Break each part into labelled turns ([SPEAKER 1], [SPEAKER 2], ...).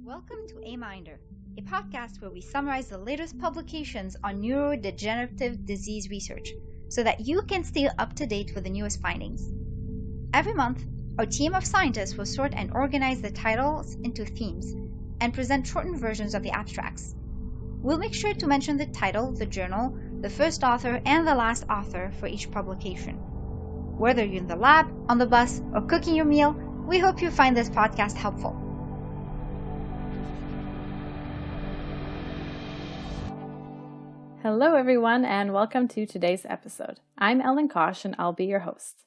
[SPEAKER 1] Welcome to AMiNDR, a podcast where we summarize the latest publications on neurodegenerative disease research so that you can stay up to date with the newest findings. Every month, our team of scientists will sort and organize the titles into themes and present shortened versions of the abstracts. We'll make sure to mention the title, the journal, the first author, and the last author for each publication. Whether you're in the lab, on the bus, or cooking your meal, we hope you find this podcast helpful.
[SPEAKER 2] Hello everyone and welcome to today's episode. I'm Ellen Kosh and I'll be your host.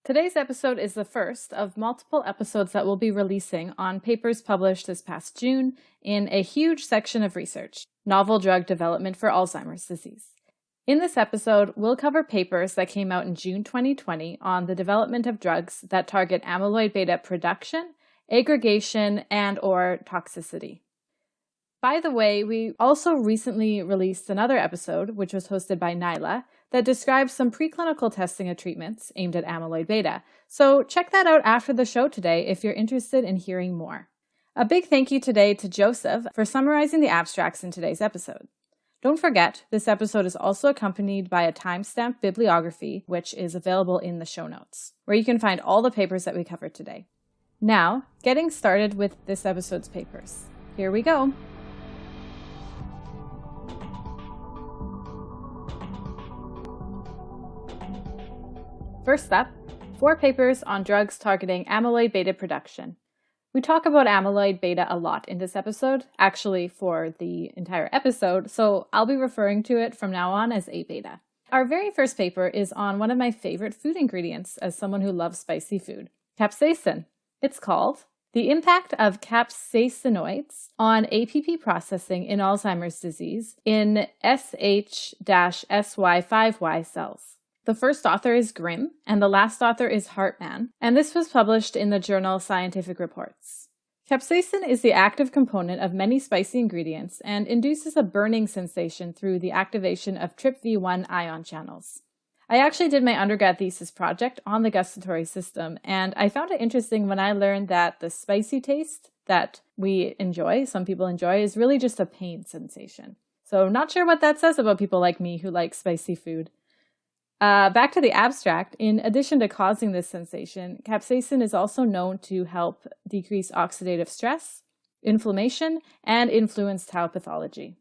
[SPEAKER 2] Today's episode is the first of multiple episodes that we'll be releasing on papers published this past June in a huge section of research, novel drug development for Alzheimer's disease. In this episode, we'll cover papers that came out in June 2020 on the development of drugs that target amyloid-beta production, aggregation, and/or toxicity. By the way, we also recently released another episode, which was hosted by Nyla, that describes some preclinical testing of treatments aimed at amyloid-beta. So check that out after the show today if you're interested in hearing more. A big thank you today to Joseph for summarizing the abstracts in today's episode. Don't forget, this episode is also accompanied by a timestamped bibliography, which is available in the show notes, where you can find all the papers that we covered today. Now, getting started with this episode's papers. Here we go. First up, 4 papers on drugs targeting amyloid-beta production. We talk about amyloid-beta a lot in this episode, actually for the entire episode, so I'll be referring to it from now on as A-beta. Our very first paper is on one of my favorite food ingredients as someone who loves spicy food, capsaicin. It's called The Impact of Capsaicinoids on APP Processing in Alzheimer's Disease in SH-SY5Y cells. The first author is Grimm, and the last author is Hartman, and this was published in the journal Scientific Reports. Capsaicin is the active component of many spicy ingredients and induces a burning sensation through the activation of TRPV1 ion channels. I actually did my undergrad thesis project on the gustatory system, and I found it interesting when I learned that the spicy taste that we enjoy, some people enjoy, is really just a pain sensation. So not sure what that says about people like me who like spicy food. Back to the abstract, in addition to causing this sensation, capsaicin is also known to help decrease oxidative stress, inflammation, and influence tau pathology.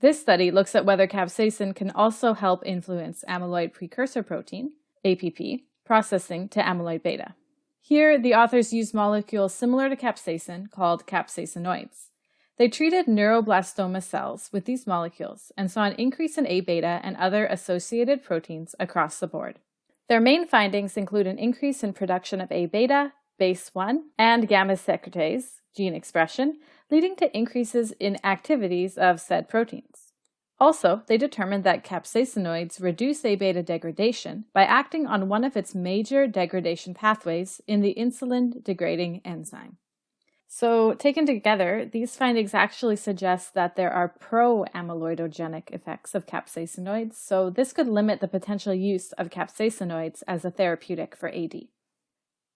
[SPEAKER 2] This study looks at whether capsaicin can also help influence amyloid precursor protein, APP, processing to amyloid beta. Here, the authors used molecules similar to capsaicin called capsaicinoids. They treated neuroblastoma cells with these molecules and saw an increase in A-beta and other associated proteins across the board. Their main findings include an increase in production of A-beta, BACE1, and gamma secretase gene expression, leading to increases in activities of said proteins. Also, they determined that capsaicinoids reduce A-beta degradation by acting on one of its major degradation pathways in the insulin-degrading enzyme. So, taken together, these findings actually suggest that there are pro-amyloidogenic effects of capsaicinoids, so this could limit the potential use of capsaicinoids as a therapeutic for AD.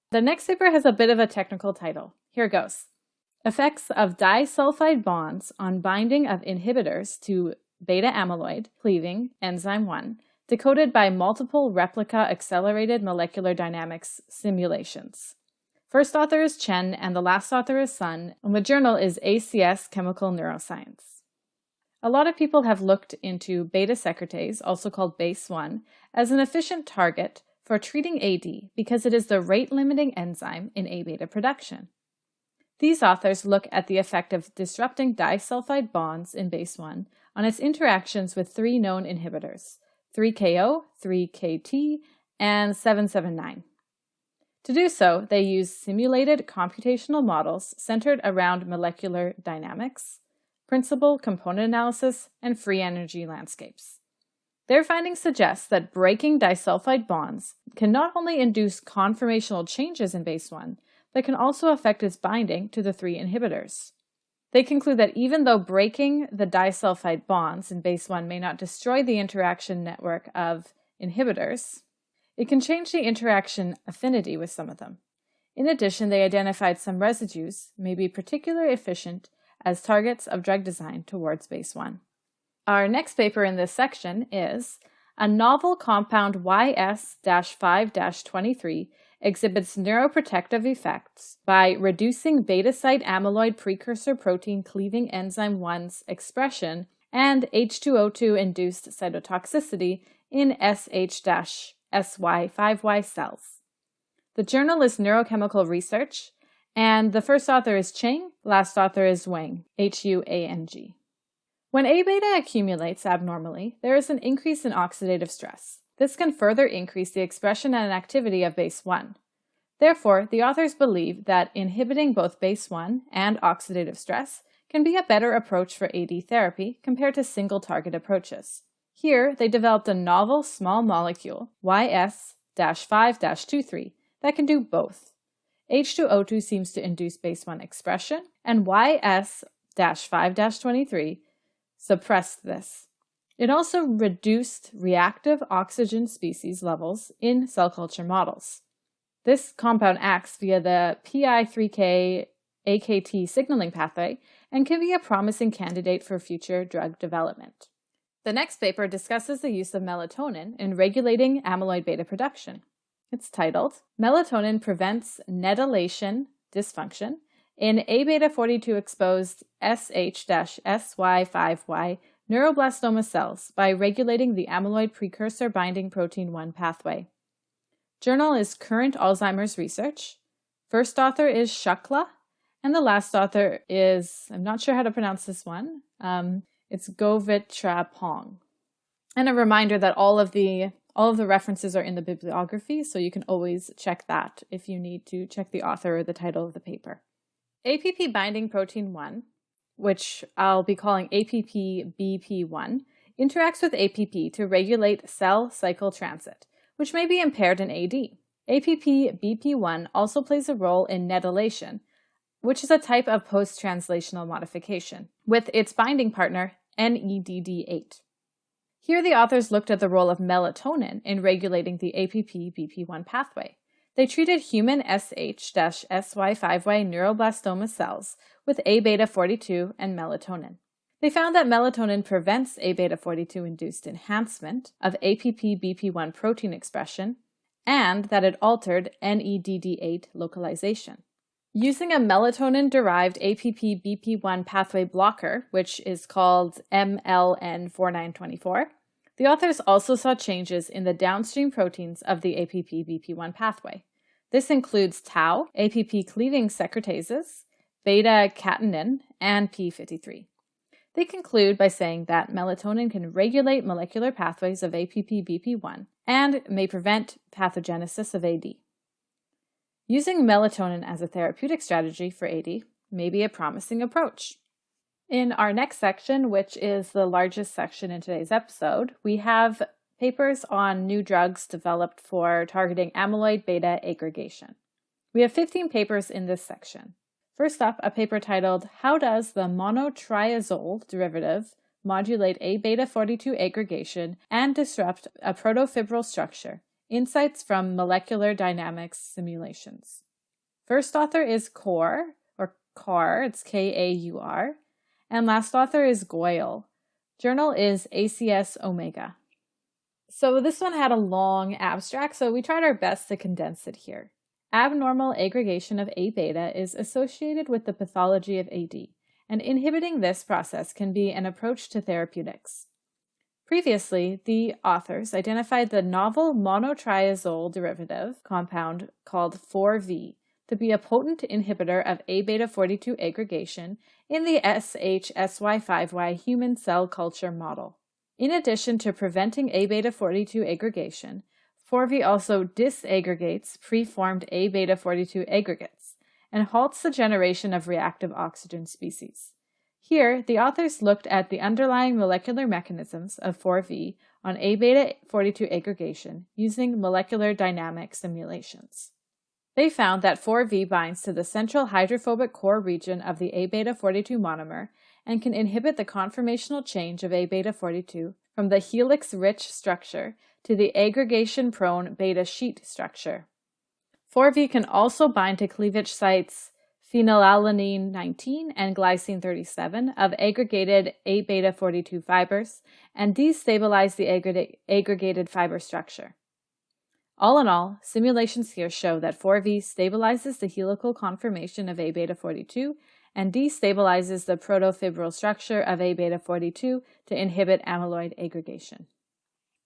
[SPEAKER 2] The next paper has a bit of a technical title. Here goes. Effects of disulfide bonds on binding of inhibitors to beta amyloid cleaving enzyme 1, decoded by multiple replica accelerated molecular dynamics simulations. First author is Chen, and the last author is Sun, and the journal is ACS Chemical Neuroscience. A lot of people have looked into beta secretase, also called BACE1, as an efficient target for treating AD because it is the rate-limiting enzyme in A-beta production. These authors look at the effect of disrupting disulfide bonds in BACE1 on its interactions with 3 known inhibitors, 3KO, 3KT, and 779. To do so, they use simulated computational models centered around molecular dynamics, principal component analysis, and free energy landscapes. Their findings suggest that breaking disulfide bonds can not only induce conformational changes in BACE1, but can also affect its binding to the 3 inhibitors. They conclude that even though breaking the disulfide bonds in BACE1 may not destroy the interaction network of inhibitors, It can change the interaction affinity with some of them. In addition, they identified some residues may be particularly efficient as targets of drug design towards BACE1. Our next paper in this section is a novel compound YS-5-23 exhibits neuroprotective effects by reducing beta-site amyloid precursor protein cleaving enzyme 1's expression and H2O2-induced cytotoxicity in SH-SY5Y cells. The journal is Neurochemical Research, and the first author is Cheng, last author is Wang, Huang. When A-beta accumulates abnormally, there is an increase in oxidative stress. This can further increase the expression and activity of BACE1. Therefore, the authors believe that inhibiting both BACE1 and oxidative stress can be a better approach for AD therapy compared to single-target approaches. Here, they developed a novel small molecule, YS-5-23, that can do both. H2O2 seems to induce BACE1 expression, and YS-5-23 suppressed this. It also reduced reactive oxygen species levels in cell culture models. This compound acts via the PI3K AKT signaling pathway and can be a promising candidate for future drug development. The next paper discusses the use of melatonin in regulating amyloid-beta production. It's titled, Melatonin Prevents Netylation Dysfunction in A-beta-42 exposed SH-SY5Y neuroblastoma cells by regulating the amyloid precursor binding protein 1 pathway. Journal is Current Alzheimer's Research. First author is Shukla, and the last author is, I'm not sure how to pronounce this one, it's Govitrapong. And a reminder that all of the references are in the bibliography, so you can always check that if you need to check the author or the title of the paper. APP binding protein 1, which I'll be calling APP-BP1, interacts with APP to regulate cell cycle transit, which may be impaired in AD. APP-BP1 also plays a role in netylation, which is a type of post-translational modification, with its binding partner NEDD8. Here the authors looked at the role of melatonin in regulating the APP-BP1 pathway. They treated human SH-SY5Y neuroblastoma cells with A-beta-42 and melatonin. They found that melatonin prevents A-beta-42-induced enhancement of APP-BP1 protein expression and that it altered NEDD8 localization. Using a melatonin-derived APP-BP1 pathway blocker, which is called MLN4924, the authors also saw changes in the downstream proteins of the APP-BP1 pathway. This includes tau, APP-cleaving secretases, beta-catenin, and p53. They conclude by saying that melatonin can regulate molecular pathways of APP-BP1 and may prevent pathogenesis of AD. Using melatonin as a therapeutic strategy for AD may be a promising approach. In our next section, which is the largest section in today's episode, we have papers on new drugs developed for targeting amyloid-beta aggregation. We have 15 papers in this section. First up, a paper titled, How Does the Monotriazole Derivative Modulate A-beta-42 Aggregation and Disrupt a Protofibril Structure? Insights from Molecular Dynamics Simulations. First author is Kaur, it's K-A-U-R, and last author is Goyle. Journal is ACS Omega. So this one had a long abstract, so we tried our best to condense it here. Abnormal aggregation of A-beta is associated with the pathology of AD, and inhibiting this process can be an approach to therapeutics. Previously, the authors identified the novel monotriazole derivative compound called 4V to be a potent inhibitor of A-beta-42 aggregation in the SH-SY5Y human cell culture model. In addition to preventing A-beta-42 aggregation, 4V also disaggregates preformed A-beta-42 aggregates and halts the generation of reactive oxygen species. Here, the authors looked at the underlying molecular mechanisms of 4V on A-beta-42 aggregation using molecular dynamic simulations. They found that 4V binds to the central hydrophobic core region of the A-beta-42 monomer and can inhibit the conformational change of A-beta-42 from the helix-rich structure to the aggregation-prone beta sheet structure. 4V can also bind to cleavage sites phenylalanine 19 and glycine 37 of aggregated A-beta 42 fibers and destabilize the aggregated fiber structure. All in all, simulations here show that 4V stabilizes the helical conformation of A-beta 42 and destabilizes the protofibril structure of A-beta 42 to inhibit amyloid aggregation.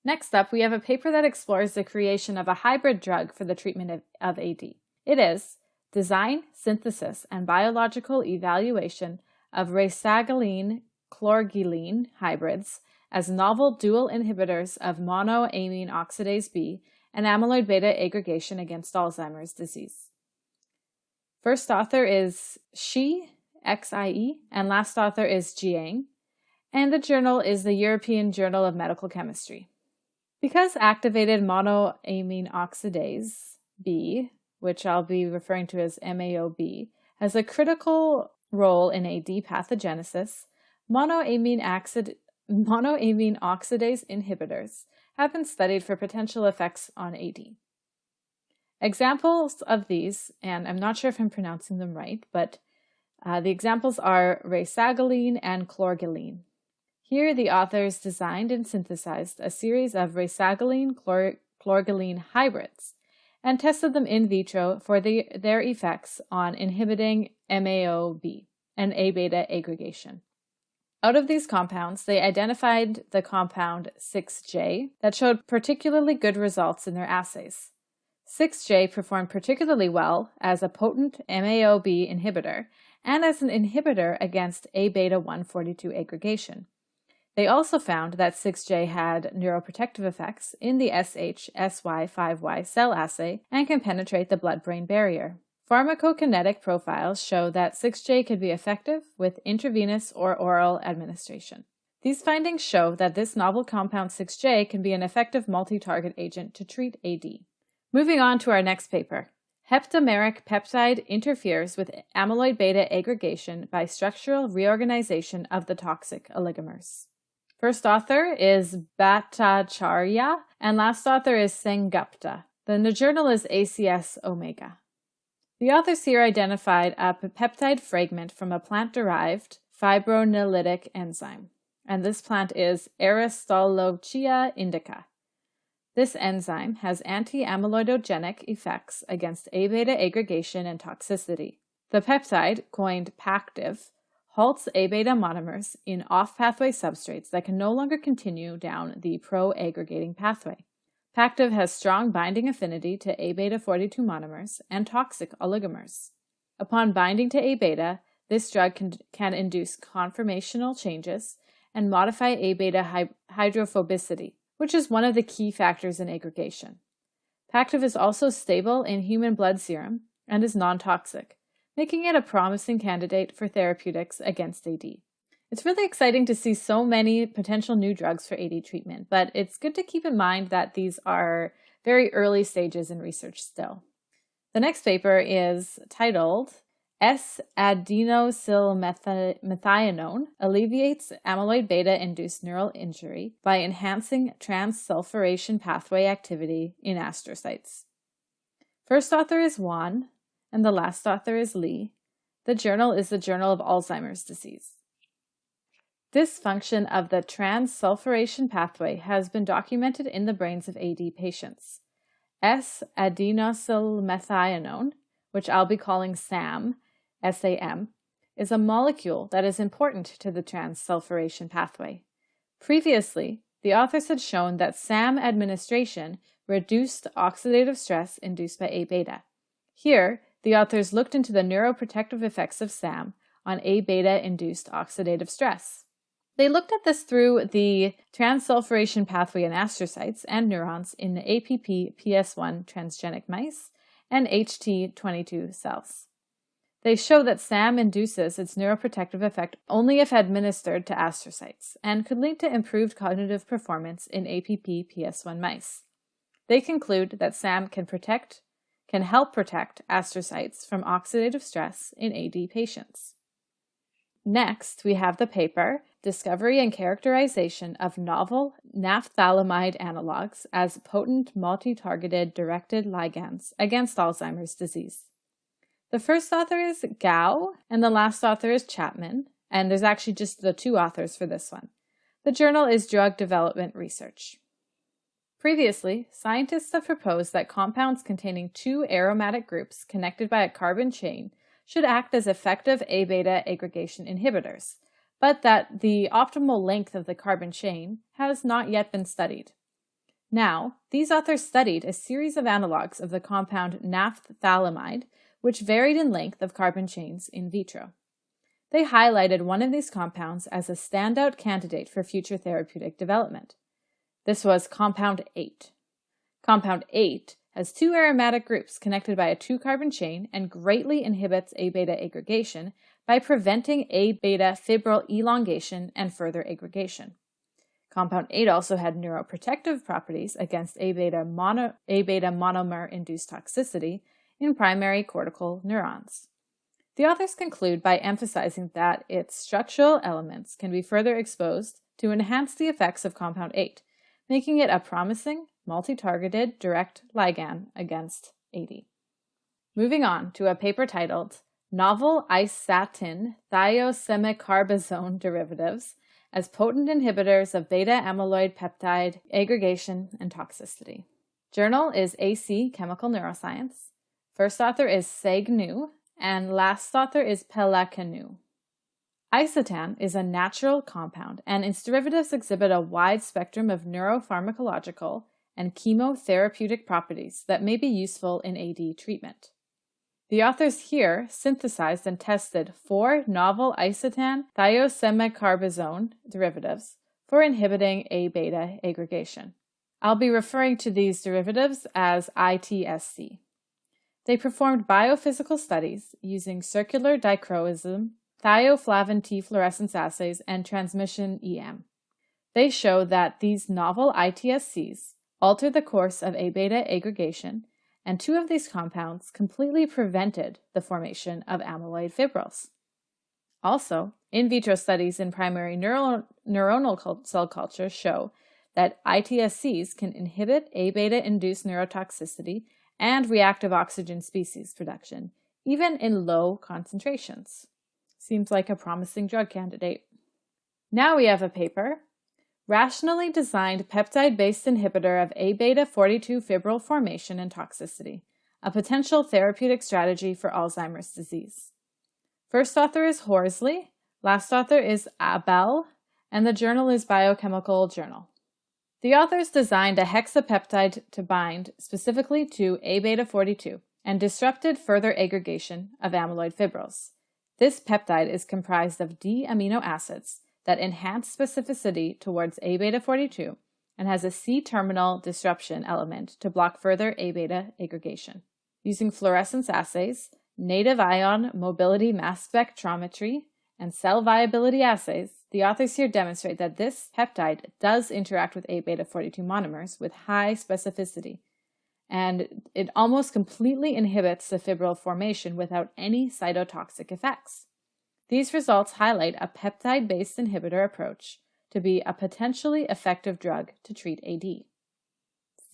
[SPEAKER 2] Next up, we have a paper that explores the creation of a hybrid drug for the treatment of AD. It is Design, Synthesis, and Biological Evaluation of racegaline chlorgeline hybrids as novel dual inhibitors of monoamine oxidase B and amyloid-beta aggregation against Alzheimer's disease. First author is Xie, Xie, and last author is Jiang, and the journal is the European Journal of Medical Chemistry. Because activated monoamine oxidase B, which I'll be referring to as MAOB, has a critical role in AD pathogenesis, monoamine oxidase inhibitors have been studied for potential effects on AD. Examples of these, and I'm not sure if I'm pronouncing them right, but the examples are racegaline and chlorgeline. Here, the authors designed and synthesized a series of racegaline chlorgeline hybrids and tested them in vitro for their effects on inhibiting MAOB and A-beta aggregation. Out of these compounds, they identified the compound 6J that showed particularly good results in their assays. 6J performed particularly well as a potent MAOB inhibitor and as an inhibitor against A-beta 142 aggregation. They also found that 6J had neuroprotective effects in the SH-SY5Y cell assay and can penetrate the blood-brain barrier. Pharmacokinetic profiles show that 6J can be effective with intravenous or oral administration. These findings show that this novel compound 6J can be an effective multi-target agent to treat AD. Moving on to our next paper. Heptameric peptide interferes with amyloid-beta aggregation by structural reorganization of the toxic oligomers. First author is Bhattacharya, and last author is Sengupta. The journal is ACS Omega. The authors here identified a peptide fragment from a plant-derived fibrinolytic enzyme, and this plant is Aristolochia indica. This enzyme has anti-amyloidogenic effects against A-beta aggregation and toxicity. The peptide, coined Pactive, halts A-beta monomers in off-pathway substrates that can no longer continue down the pro-aggregating pathway. Pactive has strong binding affinity to A-beta 42 monomers and toxic oligomers. Upon binding to A-beta, this drug can induce conformational changes and modify A-beta hydrophobicity, which is one of the key factors in aggregation. Pactive is also stable in human blood serum and is non-toxic, making it a promising candidate for therapeutics against AD. It's really exciting to see so many potential new drugs for AD treatment, but it's good to keep in mind that these are very early stages in research still. The next paper is titled S-adenosylmethionine alleviates amyloid-beta-induced neural injury by enhancing transsulfuration pathway activity in astrocytes. First author is Wan, and the last author is Li. The journal is the Journal of Alzheimer's Disease. Dysfunction of the transsulfuration pathway has been documented in the brains of AD patients. S-adenosylmethionine, which I'll be calling SAM, SAM, is a molecule that is important to the transsulfuration pathway. Previously, the authors had shown that SAM administration reduced oxidative stress induced by A-beta. Here, the authors looked into the neuroprotective effects of SAM on A-beta-induced oxidative stress. They looked at this through the transsulfuration pathway in astrocytes and neurons in the APP-PS1 transgenic mice and HT22 cells. They show that SAM induces its neuroprotective effect only if administered to astrocytes and could lead to improved cognitive performance in APP-PS1 mice. They conclude that SAM can help protect astrocytes from oxidative stress in AD patients. Next, we have the paper discovery and characterization of novel naphthalamide analogs as potent multi-targeted directed ligands against Alzheimer's disease. The first author is Gao, and the last author is Chapman, and there's actually just the two authors for this one. The journal is Drug Development Research. Previously, scientists have proposed that compounds containing two aromatic groups connected by a carbon chain should act as effective A-beta aggregation inhibitors, but that the optimal length of the carbon chain has not yet been studied. Now, these authors studied a series of analogs of the compound naphthalamide, which varied in length of carbon chains in vitro. They highlighted one of these compounds as a standout candidate for future therapeutic development. This was compound 8. Compound 8 has two aromatic groups connected by a 2-carbon chain and greatly inhibits A-beta aggregation by preventing A-beta fibril elongation and further aggregation. Compound 8 also had neuroprotective properties against A-beta monomer-induced toxicity in primary cortical neurons. The authors conclude by emphasizing that its structural elements can be further exposed to enhance the effects of compound 8, making it a promising, multi-targeted direct ligand against AD. Moving on to a paper titled Novel Istatin Thiosemicarbazone Derivatives as Potent Inhibitors of Beta Amyloid Peptide Aggregation and Toxicity. Journal is AC Chemical Neuroscience. First author is Sagnu, and last author is Pelakanu. Isotan is a natural compound, and its derivatives exhibit a wide spectrum of neuropharmacological and chemotherapeutic properties that may be useful in AD treatment. The authors here synthesized and tested 4 novel isotan thiosemicarbazone derivatives for inhibiting A-beta aggregation. I'll be referring to these derivatives as ITSC. They performed biophysical studies using circular dichroism, thioflavin T fluorescence assays, and transmission EM. They show that these novel ITSCs alter the course of A-beta aggregation, and 2 of these compounds completely prevented the formation of amyloid fibrils. Also, in vitro studies in primary neuronal cell culture show that ITSCs can inhibit A-beta-induced neurotoxicity and reactive oxygen species production, even in low concentrations. Seems like a promising drug candidate. Now we have a paper, Rationally Designed Peptide-Based Inhibitor of A-beta-42 Fibril Formation and Toxicity, a Potential Therapeutic Strategy for Alzheimer's Disease. First author is Horsley, last author is Abel, and the journal is Biochemical Journal. The authors designed a hexapeptide to bind specifically to A-beta-42 and disrupted further aggregation of amyloid fibrils. This peptide is comprised of D amino acids that enhance specificity towards A-beta-42 and has a C-terminal disruption element to block further A-beta aggregation. Using fluorescence assays, native ion mobility mass spectrometry, and cell viability assays, the authors here demonstrate that this peptide does interact with A-beta-42 monomers with high specificity, and it almost completely inhibits the fibril formation without any cytotoxic effects. These results highlight a peptide-based inhibitor approach to be a potentially effective drug to treat AD.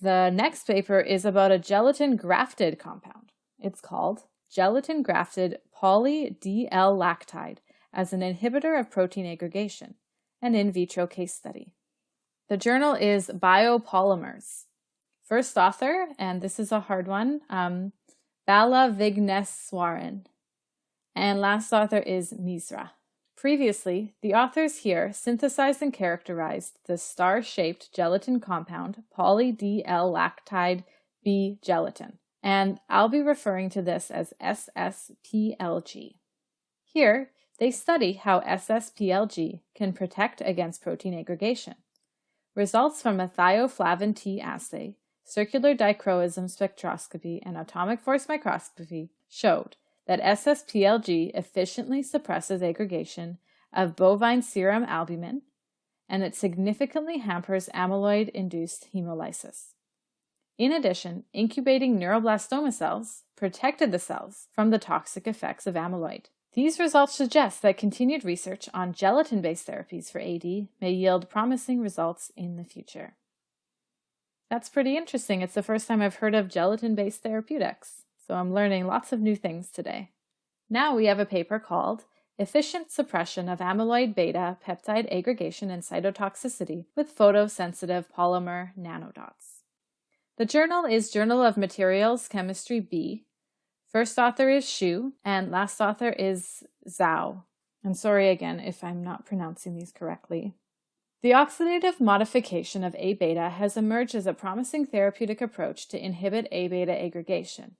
[SPEAKER 2] The next paper is about a gelatin-grafted compound. It's called gelatin-grafted poly-D-L-lactide as an inhibitor of protein aggregation, an in vitro case study. The journal is Biopolymers. First author, and this is a hard one, Bala Vigneswaran, and last author is Misra. Previously, the authors here synthesized and characterized the star-shaped gelatin compound poly-D-L-lactide B-gelatin, and I'll be referring to this as SSPLG. Here, they study how SSPLG can protect against protein aggregation. Results from a thioflavin T assay, circular dichroism spectroscopy, and atomic force microscopy showed that SSPLG efficiently suppresses aggregation of bovine serum albumin, and it significantly hampers amyloid-induced hemolysis. In addition, incubating neuroblastoma cells protected the cells from the toxic effects of amyloid. These results suggest that continued research on gelatin-based therapies for AD may yield promising results in the future. That's pretty interesting. It's the first time I've heard of gelatin-based therapeutics, so I'm learning lots of new things today. Now we have a paper called Efficient Suppression of Amyloid-Beta Peptide Aggregation and Cytotoxicity with Photosensitive Polymer Nanodots. The journal is Journal of Materials Chemistry B. First author is Xu, and last author is Zhao. I'm sorry again if I'm not pronouncing these correctly. The oxidative modification of A-beta has emerged as a promising therapeutic approach to inhibit A-beta aggregation.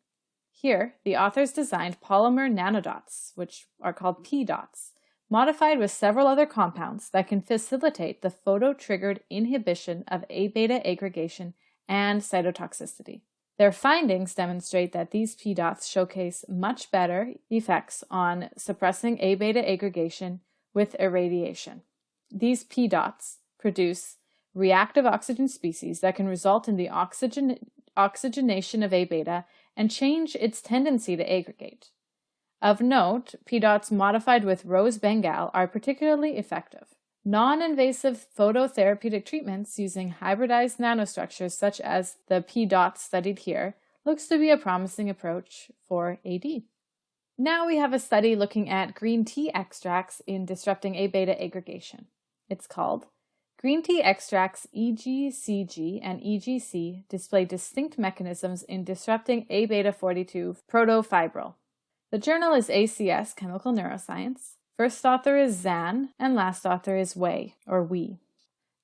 [SPEAKER 2] Here, the authors designed polymer nanodots, which are called P-dots, modified with several other compounds that can facilitate the photo-triggered inhibition of A-beta aggregation and cytotoxicity. Their findings demonstrate that these P-dots showcase much better effects on suppressing A-beta aggregation with irradiation. These P-dots produce reactive oxygen species that can result in the oxygenation of A-beta and change its tendency to aggregate. Of note, P-dots modified with rose bengal are particularly effective. Non-invasive phototherapeutic treatments using hybridized nanostructures such as the P-dots studied here looks to be a promising approach for AD. Now we have a study looking at green tea extracts in disrupting A-beta aggregation. It's called Green Tea Extracts EGCG and EGC Display Distinct Mechanisms in Disrupting A-beta 42 Protofibril. The journal is ACS Chemical Neuroscience. First author is Zan, and last author is Wei, or Wei.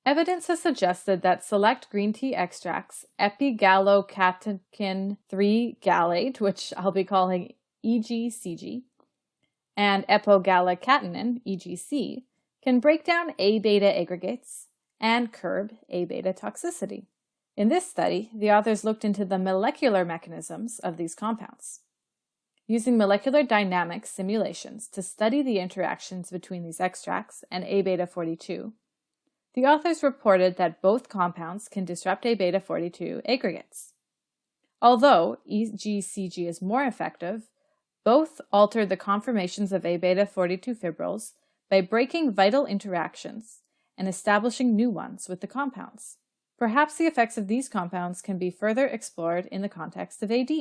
[SPEAKER 2] Evidence has suggested that select green tea extracts, epigallocatechin 3 gallate, which I'll be calling EGCG, and epogallocatinin, EGC, can break down A-beta aggregates and curb A-beta toxicity. In this study, the authors looked into the molecular mechanisms of these compounds. Using molecular dynamics simulations to study the interactions between these extracts and A-beta 42, the authors reported that both compounds can disrupt A-beta 42 aggregates. Although EGCG is more effective, both alter the conformations of A-beta 42 fibrils by breaking vital interactions and establishing new ones with the compounds. Perhaps the effects of these compounds can be further explored in the context of AD.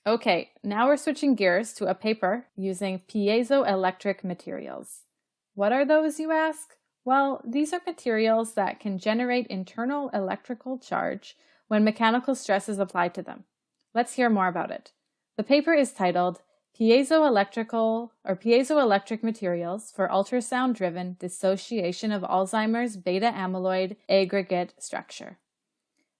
[SPEAKER 2] Okay, now we're switching gears to a paper using piezoelectric materials. What are those, you ask? Well, these are materials that can generate internal electrical charge when mechanical stress is applied to them. Let's hear more about it. The paper is titled Piezoelectric Materials for Ultrasound-Driven Dissociation of Alzheimer's Beta Amyloid Aggregate Structure.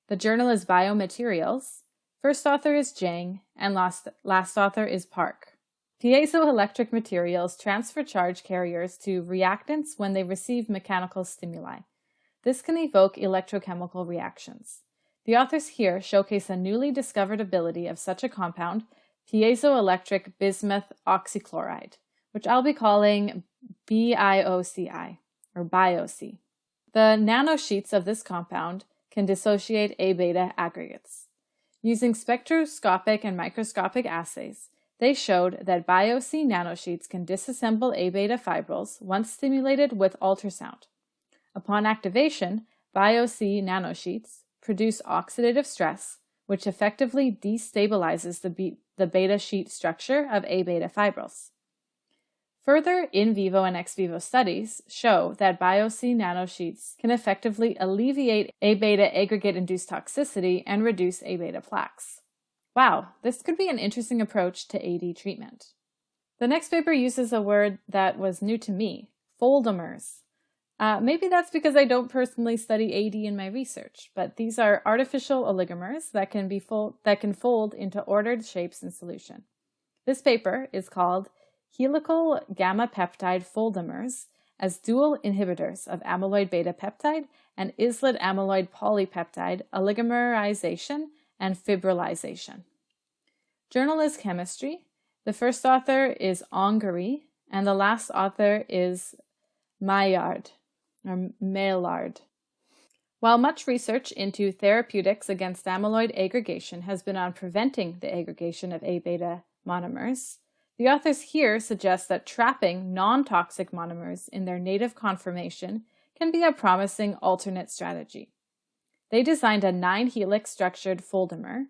[SPEAKER 2] The journal is Biomaterials. First author is Zhang, and last author is Park. Piezoelectric materials transfer charge carriers to reactants when they receive mechanical stimuli. This can evoke electrochemical reactions. The authors here showcase a newly discovered ability of such a compound, piezoelectric bismuth oxychloride, which I'll be calling BIOCI, or BIOC. The nanosheets of this compound can dissociate A-beta aggregates. Using spectroscopic and microscopic assays, they showed that BIOC nanosheets can disassemble A-beta fibrils once stimulated with ultrasound. Upon activation, BIOC nanosheets produce oxidative stress, which effectively destabilizes the beta sheet structure of A-beta fibrils. Further in vivo and ex vivo studies show that BIOC nanosheets can effectively alleviate A-beta aggregate-induced toxicity and reduce A-beta plaques. Wow, this could be an interesting approach to AD treatment. The next paper uses a word that was new to me, foldamers. Maybe that's because I don't personally study AD in my research, but these are artificial oligomers that can fold into ordered shapes in solution. This paper is called Helical gamma peptide foldamers as dual inhibitors of amyloid-beta peptide and islet amyloid polypeptide oligomerization and fibrillization. Journal is Chemistry. The first author is Ongari, and the last author is Maillard. While much research into therapeutics against amyloid aggregation has been on preventing the aggregation of A-beta monomers, The authors here suggest that trapping non-toxic monomers in their native conformation can be a promising alternate strategy. They designed a 9-helix structured foldamer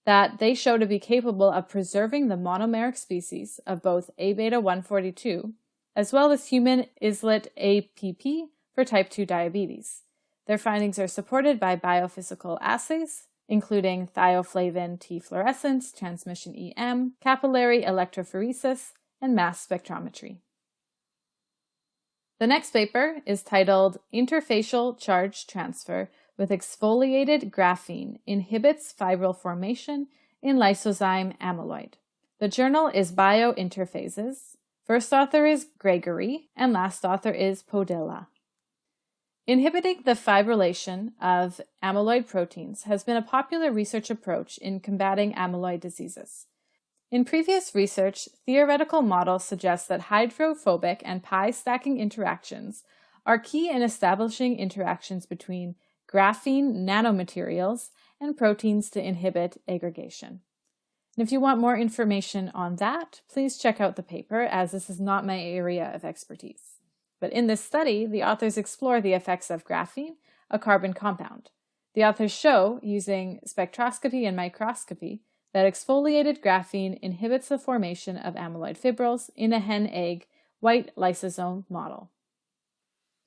[SPEAKER 2] that they show to be capable of preserving the monomeric species of both A-beta 142 as well as human islet APP for type 2 diabetes. Their findings are supported by biophysical assays, including thioflavin T fluorescence, transmission EM, capillary electrophoresis, and mass spectrometry. The next paper is titled Interfacial Charge Transfer with Exfoliated Graphene Inhibits Fibril Formation in Lysozyme Amyloid. The journal is Biointerphases. First author is Gregory, and last author is Podilla. Inhibiting the fibrillation of amyloid proteins has been a popular research approach in combating amyloid diseases. In previous research, theoretical models suggest that hydrophobic and pi stacking interactions are key in establishing interactions between graphene nanomaterials and proteins to inhibit aggregation. And if you want more information on that, please check out the paper, as this is not my area of expertise. But in this study, the authors explore the effects of graphene, a carbon compound. The authors show, using spectroscopy and microscopy, that exfoliated graphene inhibits the formation of amyloid fibrils in a hen egg white lysosome model.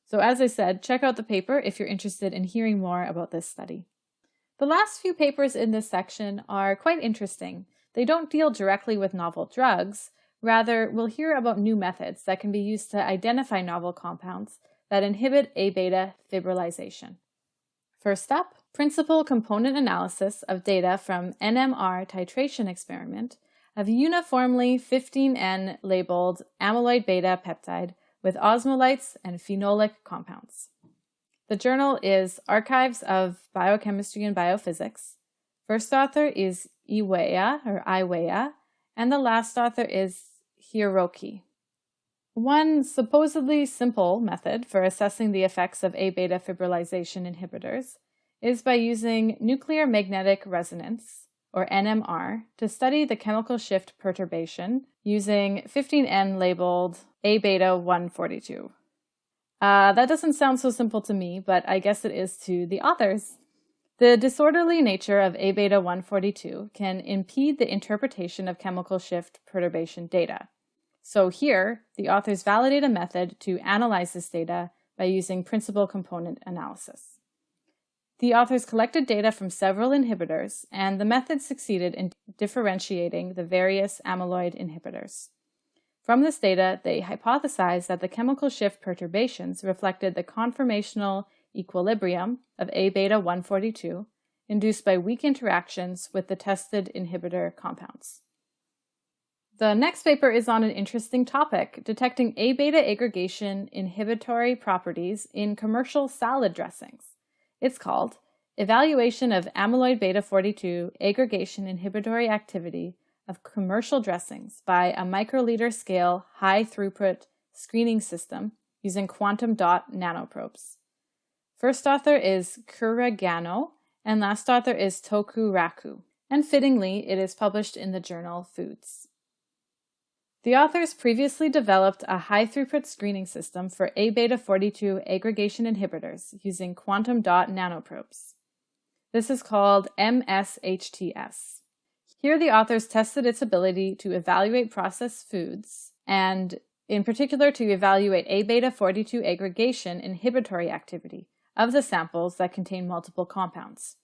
[SPEAKER 2] So as I said, check out the paper if you're interested in hearing more about this study. The last few papers in this section are quite interesting. They don't deal directly with novel drugs. Rather, we'll hear about new methods that can be used to identify novel compounds that inhibit A-beta fibrillation. First up, principal component analysis of data from NMR titration experiment of uniformly 15N labeled amyloid-beta peptide with osmolytes and phenolic compounds. The journal is Archives of Biochemistry and Biophysics. First author is Iwaya, and the last author is Hiroki. One supposedly simple method for assessing the effects of A-beta fibrillation inhibitors is by using nuclear magnetic resonance, or NMR, to study the chemical shift perturbation using 15N labeled A-beta 142. That doesn't sound so simple to me, but I guess it is to the authors. The disorderly nature of A-beta 142 can impede the interpretation of chemical shift perturbation data. So here, the authors validate a method to analyze this data by using principal component analysis. The authors collected data from several inhibitors, and the method succeeded in differentiating the various amyloid inhibitors. From this data, they hypothesized that the chemical shift perturbations reflected the conformational equilibrium of A-beta 142 induced by weak interactions with the tested inhibitor compounds. The next paper is on an interesting topic, detecting A-beta aggregation inhibitory properties in commercial salad dressings. It's called Evaluation of Amyloid-Beta 42 Aggregation Inhibitory Activity of Commercial Dressings by a microliter scale high-throughput screening system using quantum dot nanoprobes. First author is Kuragano, and last author is Tokuraku, and fittingly, it is published in the journal Foods. The authors previously developed a high-throughput screening system for A-beta 42 aggregation inhibitors using quantum dot nanoprobes. This is called MSHTS. Here the authors tested its ability to evaluate processed foods, and in particular to evaluate A-beta 42 aggregation inhibitory activity of the samples that contain multiple compounds.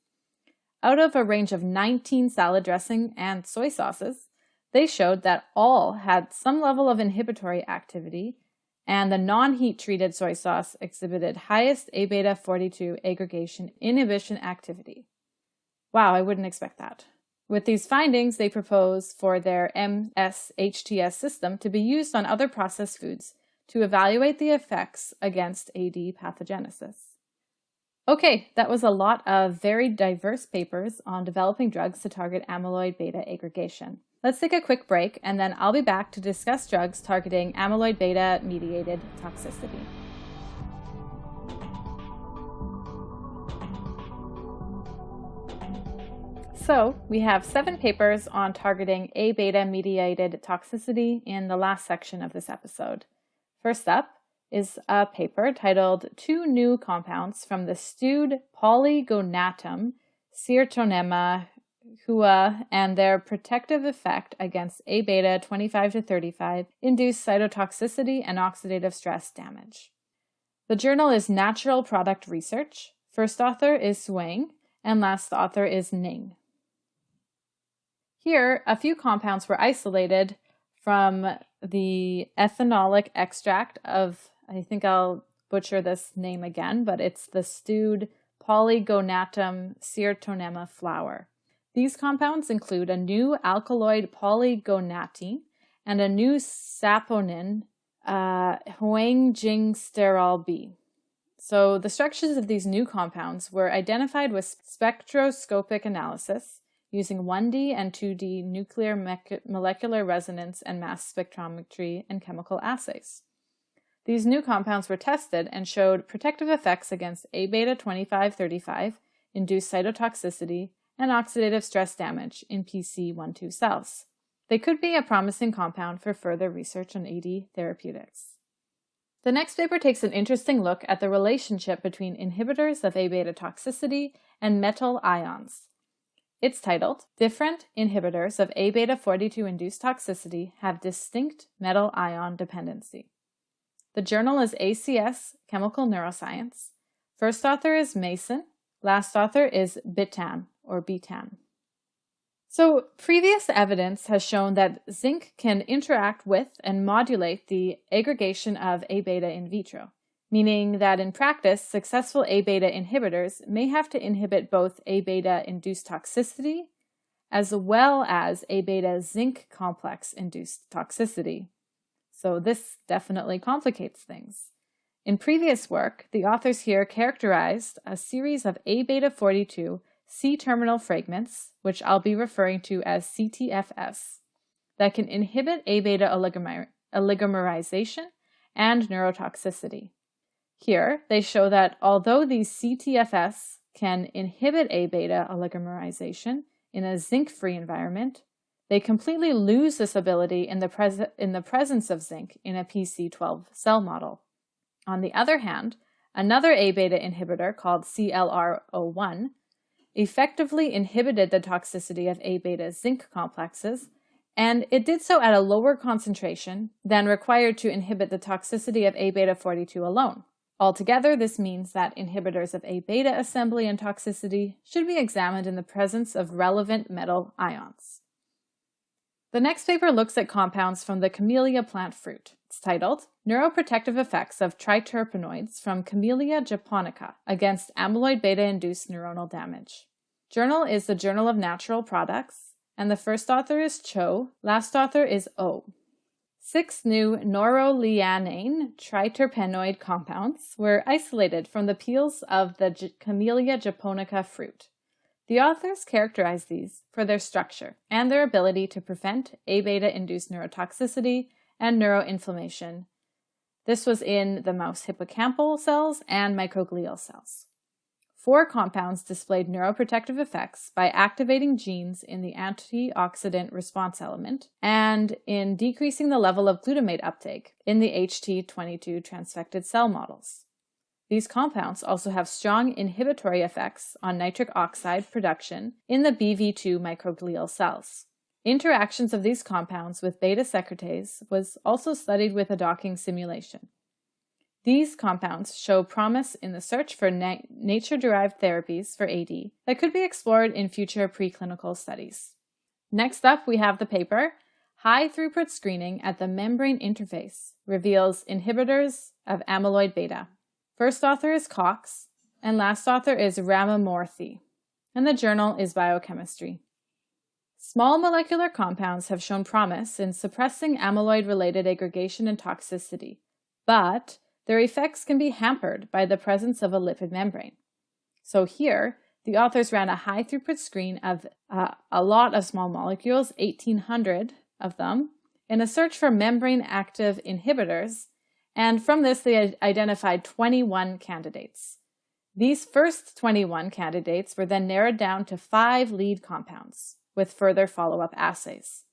[SPEAKER 2] Out of a range of 19 salad dressing and soy sauces, they showed that all had some level of inhibitory activity, and the non-heat treated soy sauce exhibited highest A-beta 42 aggregation inhibition activity. Wow, I wouldn't expect that. With these findings, they propose for their MSHTS system to be used on other processed foods to evaluate the effects against AD pathogenesis. Okay, that was a lot of very diverse papers on developing drugs to target amyloid beta aggregation. Let's take a quick break, and then I'll be back to discuss drugs targeting amyloid beta mediated toxicity. So we have 7 papers on targeting A-beta mediated toxicity in the last section of this episode. First up is a paper titled 2 New Compounds from the Stewed Polygonatum Serotonema hua and their protective effect against A-beta 25 to 35 induced cytotoxicity and oxidative stress damage. The journal is Natural Product Research. First author is Suang, and last author is Ning. Here, a few compounds were isolated from the ethanolic extract of, I think I'll butcher this name again, but it's the stewed Polygonatum serotonema flower. These compounds include a new alkaloid polygonatine and a new saponin, huangjingsterol B. So the structures of these new compounds were identified with spectroscopic analysis using 1D and 2D nuclear molecular resonance and mass spectrometry and chemical assays. These new compounds were tested and showed protective effects against A-beta 25-35, induced cytotoxicity, and oxidative stress damage in PC12 cells. They could be a promising compound for further research on AD therapeutics. The next paper takes an interesting look at the relationship between inhibitors of A-beta toxicity and metal ions. It's titled, Different Inhibitors of A-beta 42-Induced Toxicity Have Distinct Metal Ion Dependency. The journal is ACS Chemical Neuroscience. First author is Mason. Last author is Betan. So previous evidence has shown that zinc can interact with and modulate the aggregation of A-beta in vitro, meaning that in practice, successful A-beta inhibitors may have to inhibit both A-beta-induced toxicity as well as A-beta zinc complex-induced toxicity. So this definitely complicates things. In previous work, the authors here characterized a series of A-beta 42 C-terminal fragments, which I'll be referring to as CTFS, that can inhibit A-beta oligomerization and neurotoxicity. Here, they show that although these CTFS can inhibit A-beta oligomerization in a zinc-free environment, they completely lose this ability in the presence of zinc in a PC12 cell model. On the other hand, another A-beta inhibitor called CLR01 effectively inhibited the toxicity of A-beta zinc complexes, and it did so at a lower concentration than required to inhibit the toxicity of A-beta 42 alone. Altogether, this means that inhibitors of A-beta assembly and toxicity should be examined in the presence of relevant metal ions. The next paper looks at compounds from the camellia plant fruit. It's titled, Neuroprotective Effects of Triterpenoids from Camellia japonica Against Amyloid-Beta-Induced Neuronal Damage. Journal is the Journal of Natural Products, and the first author is Cho, last author is O. 6 new norolianane triterpenoid compounds were isolated from the peels of the Camellia japonica fruit. The authors characterize these for their structure and their ability to prevent A-beta-induced neurotoxicity and neuroinflammation. This was in the mouse hippocampal cells and microglial cells. 4 compounds displayed neuroprotective effects by activating genes in the antioxidant response element and in decreasing the level of glutamate uptake in the HT22 transfected cell models. These compounds also have strong inhibitory effects on nitric oxide production in the BV2 microglial cells. Interactions of these compounds with beta secretase was also studied with a docking simulation. These compounds show promise in the search for nature-derived therapies for AD that could be explored in future preclinical studies. Next up, we have the paper, High-Throughput Screening at the Membrane Interface Reveals Inhibitors of Amyloid-Beta. First author is Cox, and last author is Ramamurthy, and the journal is Biochemistry. Small molecular compounds have shown promise in suppressing amyloid-related aggregation and toxicity, but their effects can be hampered by the presence of a lipid membrane. So here, the authors ran a high-throughput screen of a lot of small molecules, 1,800 of them, in a search for membrane-active inhibitors, and from this they identified 21 candidates. These first 21 candidates were then narrowed down to 5 lead compounds, with further follow-up assays.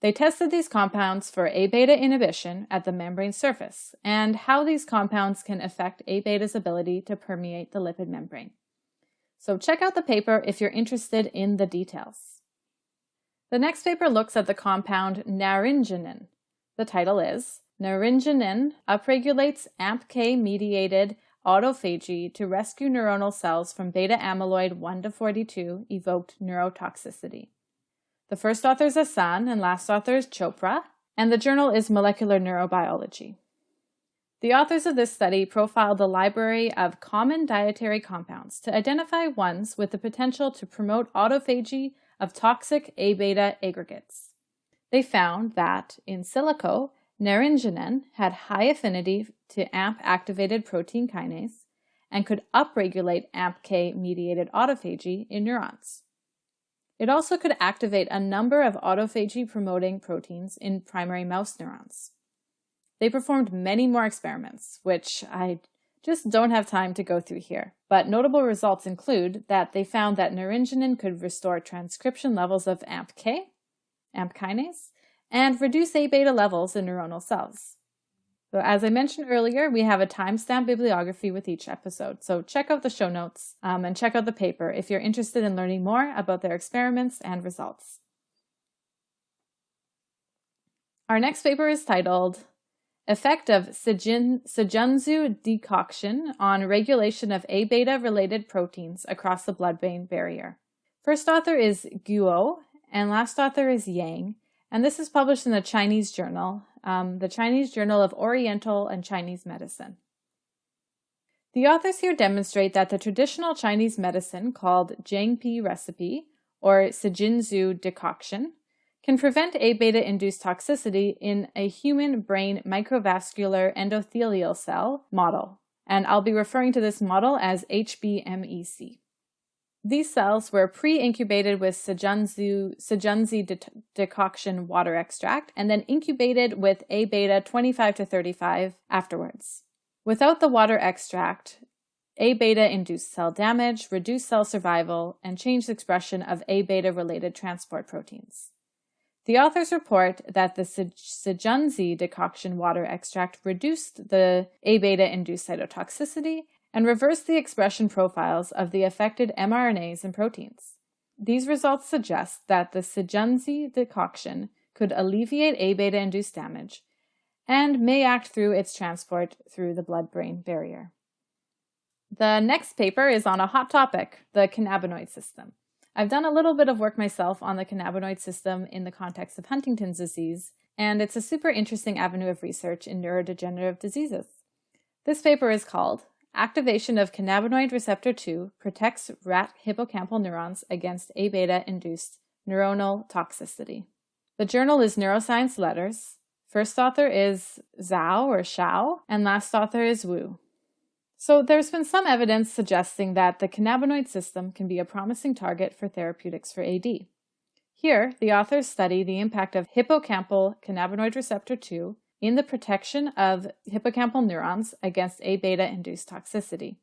[SPEAKER 2] They tested these compounds for A-beta inhibition at the membrane surface and how these compounds can affect A-beta's ability to permeate the lipid membrane. So check out the paper if you're interested in the details. The next paper looks at the compound naringenin. The title is Naringenin upregulates AMPK-mediated autophagy to rescue neuronal cells from beta amyloid 1 to 42 evoked neurotoxicity. The first author is Hassan and last author is Chopra, and the journal is Molecular Neurobiology. The authors of this study profiled the library of common dietary compounds to identify ones with the potential to promote autophagy of toxic A-beta aggregates. They found that, in silico, naringenin had high affinity to AMP-activated protein kinase and could upregulate AMPK-mediated autophagy in neurons. It also could activate a number of autophagy-promoting proteins in primary mouse neurons. They performed many more experiments, which I just don't have time to go through here, but notable results include that they found that naringenin could restore transcription levels of AMP kinase, and reduce A-beta levels in neuronal cells. So as I mentioned earlier, we have a timestamp bibliography with each episode, so check out the show notes and check out the paper if you're interested in learning more about their experiments and results. Our next paper is titled Effect of Sejunzu Decoction on Regulation of A-beta related proteins across the blood-brain barrier. First author is Guo, and last author is Yang, and this is published in the Chinese Journal, the Chinese Journal of Oriental and Chinese Medicine. The authors here demonstrate that the traditional Chinese medicine called Jiangpi recipe, or Sejunzu decoction, can prevent A-beta-induced toxicity in a human brain microvascular endothelial cell model, and I'll be referring to this model as HBMEC. These cells were pre-incubated with Sejunzi decoction water extract and then incubated with A-beta 25 to 35 afterwards. Without the water extract, A-beta induced cell damage, reduced cell survival, and changed expression of A-beta related transport proteins. The authors report that the Sejunzi decoction water extract reduced the A-beta induced cytotoxicity and reversed the expression profiles of the affected mRNAs and proteins. These results suggest that the Sejunzi decoction could alleviate A-beta induced damage and may act through its transport through the blood-brain barrier. The next paper is on a hot topic, the cannabinoid system. I've done a little bit of work myself on the cannabinoid system in the context of Huntington's disease, and it's a super interesting avenue of research in neurodegenerative diseases. This paper is called Activation of Cannabinoid Receptor 2 Protects Rat Hippocampal Neurons Against A-beta-Induced Neuronal Toxicity. The journal is Neuroscience Letters. First author is Zhao, and last author is Wu. So there's been some evidence suggesting that the cannabinoid system can be a promising target for therapeutics for AD. Here, the authors study the impact of hippocampal cannabinoid receptor 2 in the protection of hippocampal neurons against A-beta-induced toxicity.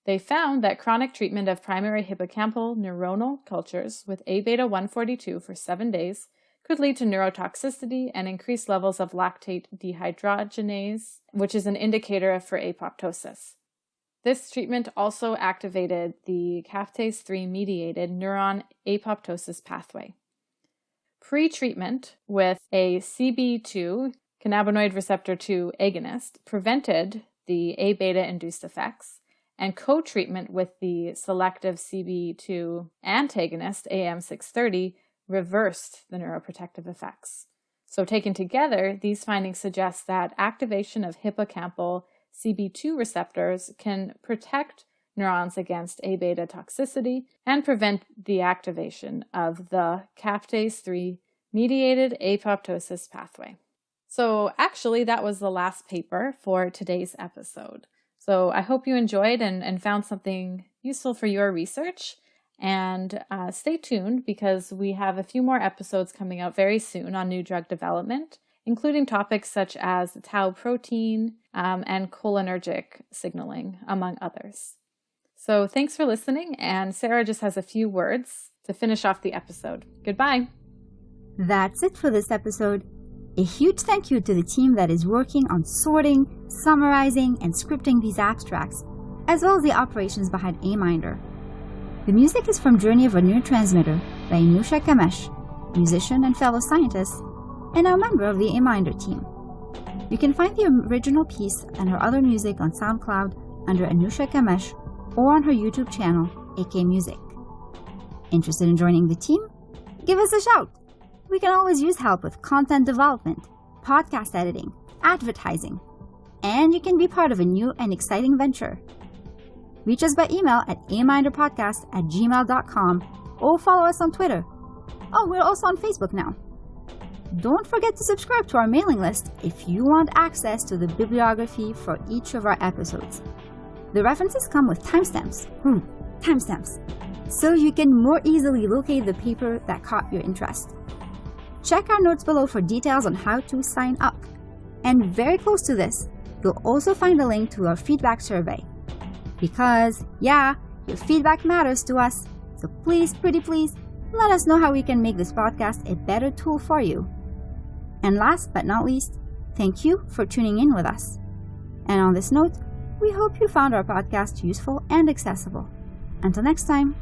[SPEAKER 2] They found that chronic treatment of primary hippocampal neuronal cultures with A-beta 142 for 7 days could lead to neurotoxicity and increased levels of lactate dehydrogenase, which is an indicator for apoptosis. This treatment also activated the caspase-3-mediated neuron apoptosis pathway. Pre-treatment with a CB2 cannabinoid receptor 2 agonist prevented the A-beta-induced effects, and co-treatment with the selective CB2 antagonist, AM630, reversed the neuroprotective effects. So taken together, these findings suggest that activation of hippocampal CB2 receptors can protect neurons against A-beta toxicity and prevent the activation of the caspase-3-mediated apoptosis pathway. So actually, that was the last paper for today's episode. So I hope you enjoyed and found something useful for your research. And stay tuned because we have a few more episodes coming out very soon on new drug development, including topics such as tau protein and cholinergic signaling, among others. So thanks for listening, and Sarah just has a few words to finish off the episode. Goodbye.
[SPEAKER 1] That's it for this episode. A huge thank you to the team that is working on sorting, summarizing, and scripting these abstracts, as well as the operations behind AMiNDR. The music is from Journey of a Neurotransmitter by Anusha Kamesh, musician and fellow scientist, and a member of the AMiNDR team. You can find the original piece and her other music on SoundCloud under Anusha Kamesh or on her YouTube channel, AK Music. Interested in joining the team? Give us a shout! We can always use help with content development, podcast editing, advertising, and you can be part of a new and exciting venture. Reach us by email at aminderpodcast@gmail.com or follow us on Twitter. Oh, we're also on Facebook now. Don't forget to subscribe to our mailing list if you want access to the bibliography for each of our episodes. The references come with timestamps. Timestamps. So you can more easily locate the paper that caught your interest. Check our notes below for details on how to sign up. And very close to this, you'll also find a link to our feedback survey. Because, yeah, your feedback matters to us. So please, pretty please, let us know how we can make this podcast a better tool for you. And last but not least, thank you for tuning in with us. And on this note, we hope you found our podcast useful and accessible. Until next time.